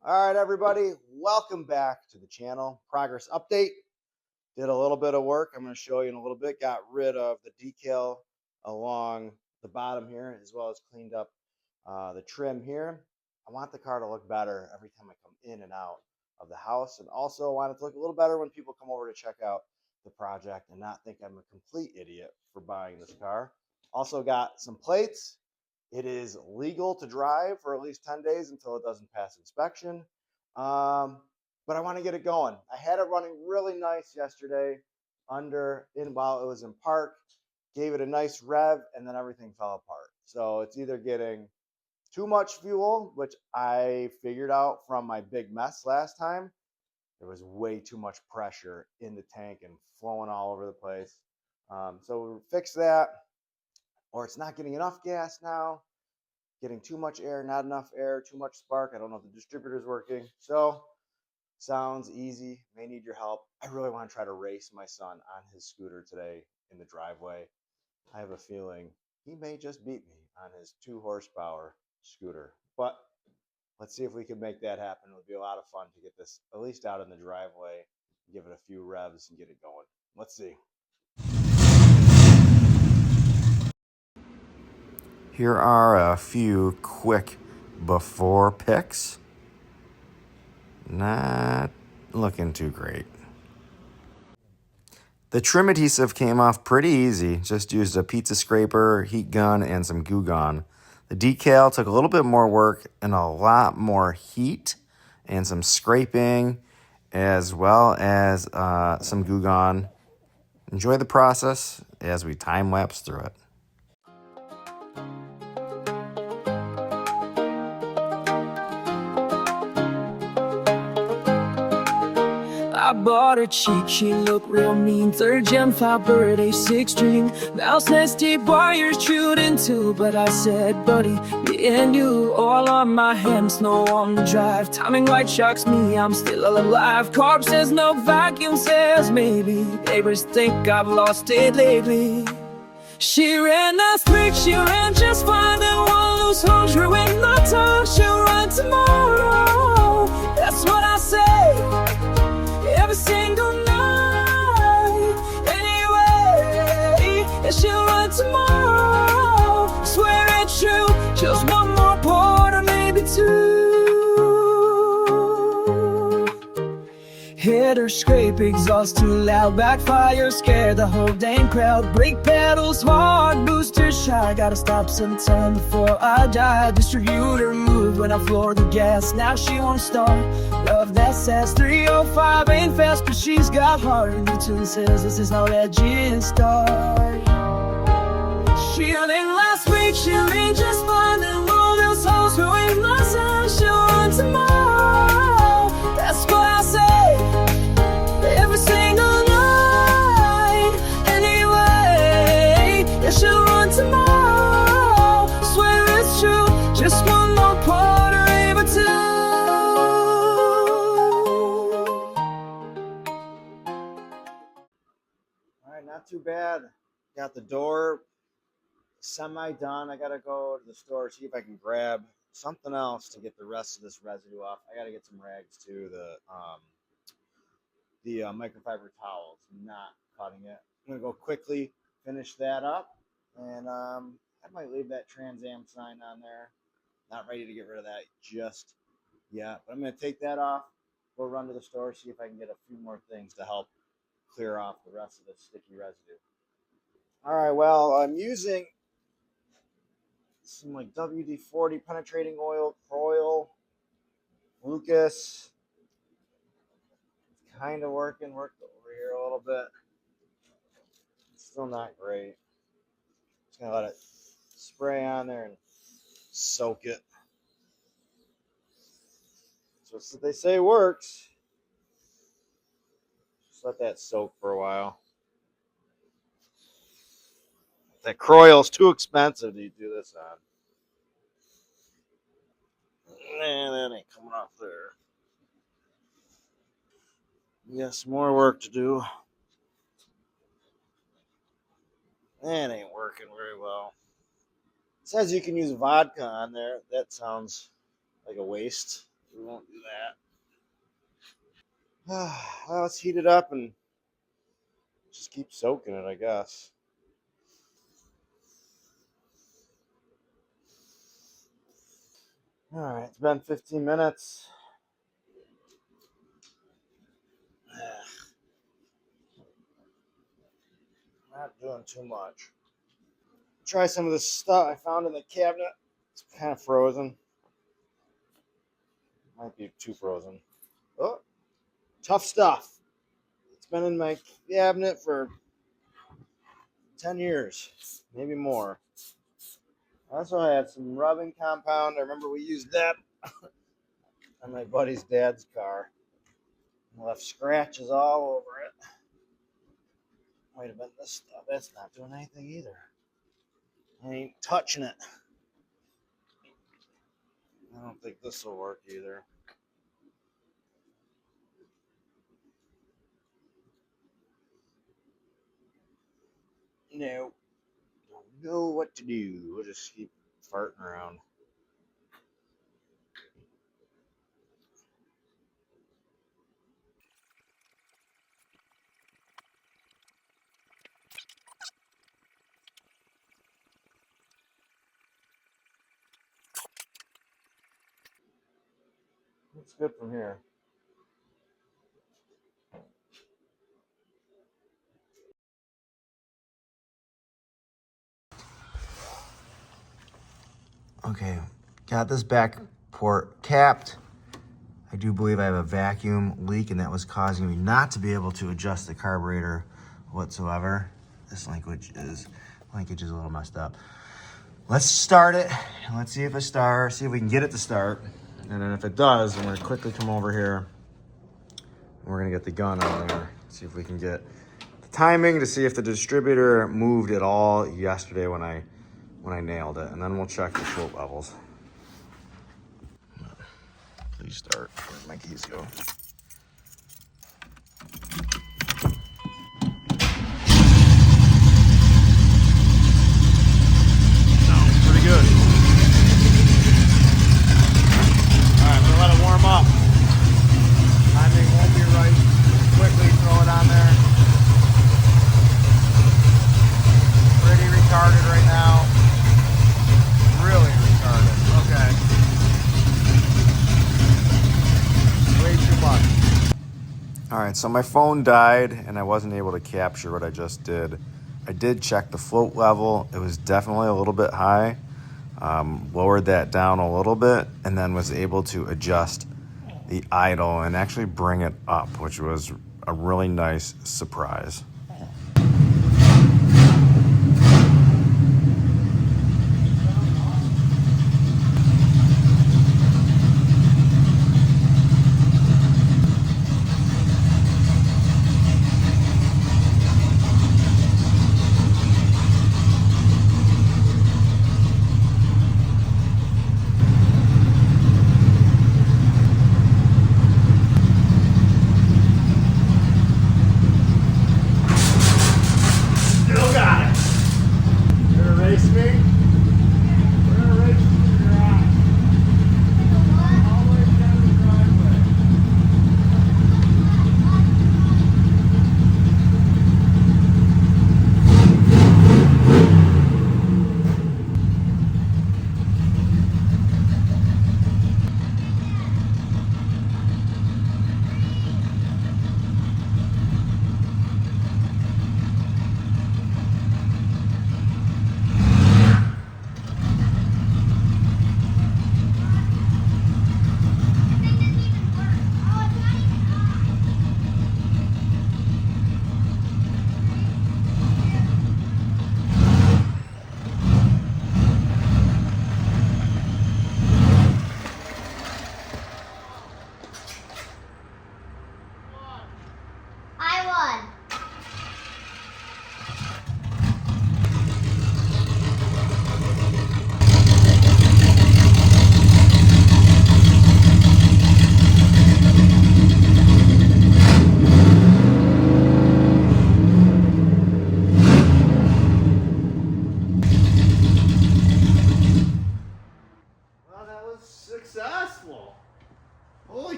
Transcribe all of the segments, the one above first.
All right, everybody, welcome back to the channel. Progress update. Did a little bit of work. I'm going to show you in a little bit. Got rid of the decal along the bottom here, as well as cleaned up the trim here. I want the car to look better every time I come in and out of the house, and also I want it to look a little better when people come over to check out the project and not think I'm a complete idiot for buying this car. Also got some plates. It is legal to drive for at least 10 days until it doesn't pass inspection. But I want to get it going. I had it running really nice yesterday while it was in park, gave it a nice rev, and then everything fell apart. So it's either getting too much fuel, which I figured out from my big mess last time. There was way too much pressure in the tank and flowing all over the place. So we'll fix that. Or it's not getting enough gas now, getting too much air, not enough air, too much spark. I don't know if the distributor's working. So sounds easy, may need your help. I really want to try to race my son on his scooter today in the driveway. I have a feeling he may just beat me on his 2 horsepower scooter, but let's see if we can make that happen. It would be a lot of fun to get this at least out in the driveway, give it a few revs and get it going. Let's see. Here are a few quick before pics. Not looking too great. The trim adhesive came off pretty easy. Just used a pizza scraper, heat gun, and some Goo Gone. The decal took a little bit more work and a lot more heat and some scraping, as well as some Goo Gone. Enjoy the process as we time-lapse through it. I bought her cheap, she looked real mean. 3rd Gen Firebird A6 string. Now says deep wires chewed into, but I said, buddy, me and you, all on my hands, no on the drive. Timing right shocks me, I'm still alive. Carb says no, vacuum says maybe. Neighbors think I've lost it lately. She ran last week, she ran just fine. And won't lose homes, ruin my time. She'll run tomorrow, that's what I say. Every single night, anyway, and she'll run tomorrow. I swear it's true, just one more part or maybe 2. Hit her, scrape, exhaust too loud, backfire, scare the whole dang crowd. Brake pedals hard, booster shy, gotta stop sometime before I die. Distributor moved when I floored the gas, now she won't start. Love that sass, 305 ain't fast, but she's got heart. New tune says this is how legends start. She ran last week, she ran just fine. And all those hoes ruined my son. She'll run tomorrow, that's what I say. Every single night, anyway, yeah, she'll run tomorrow. Swear it's true, just one more part or even 2. All right, not too bad. Got the door semi done. I gotta go to the store, see if I can grab something else to get the rest of this residue off. I gotta get some rags too. The microfiber towels, not cutting it. I'm gonna go quickly finish that up, and I might leave that Trans Am sign on there. Not ready to get rid of that just yet, but I'm gonna take that off. Go run to the store, see if I can get a few more things to help clear off the rest of the sticky residue. All right, well, I'm using some like WD-40 penetrating oil, Croyle, Lucas. Kind of worked over here a little bit. It's still not great. Just gonna let it spray on there and soak it. So what they say works. Just let that soak for a while. That Croyle's too expensive to do this on. Man, that ain't coming off there. Yes, more work to do. That ain't working very well. It says you can use vodka on there. That sounds like a waste. We won't do that. Well, let's heat it up and just keep soaking it, I guess. All right, it's been 15 minutes. Not doing too much. Try some of the stuff I found in the cabinet. It's kind of frozen. Might be too frozen. Oh, tough stuff. It's been in my cabinet for 10 years, maybe more. Also, I had some rubbing compound. I remember we used that on my buddy's dad's car. I left scratches all over it. Might have been this stuff. That's not doing anything either. I ain't touching it. I don't think this will work either. No. Don't know what to do. We'll just keep farting around. Looks good from here. Okay, got this back port capped. I do believe I have a vacuum leak, and that was causing me not to be able to adjust the carburetor whatsoever. This linkage is a little messed up. Let's start it, and let's see if it starts, see if we can get it to start. And then if it does, I'm gonna quickly come over here, and we're gonna get the gun on there, see if we can get the timing to see if the distributor moved at all yesterday when I nailed it, and then we'll check the float levels. Please start. Where'd my keys go? No, pretty good. All right, we'll let it warm up. Timing won't be right. Quickly throw it on there. Pretty retarded right now. Really retarded. Okay. Way too much. All right, so my phone died and I wasn't able to capture what I just did. I did check the float level. It was definitely a little bit high. Lowered that down a little bit and then was able to adjust the idle and actually bring it up, which was a really nice surprise.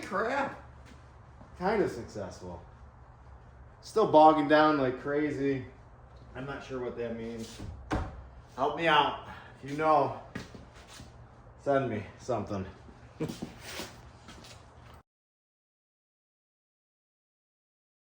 crap. Kind of successful. Still bogging down like crazy. I'm not sure what that means. Help me out. If you know, send me something.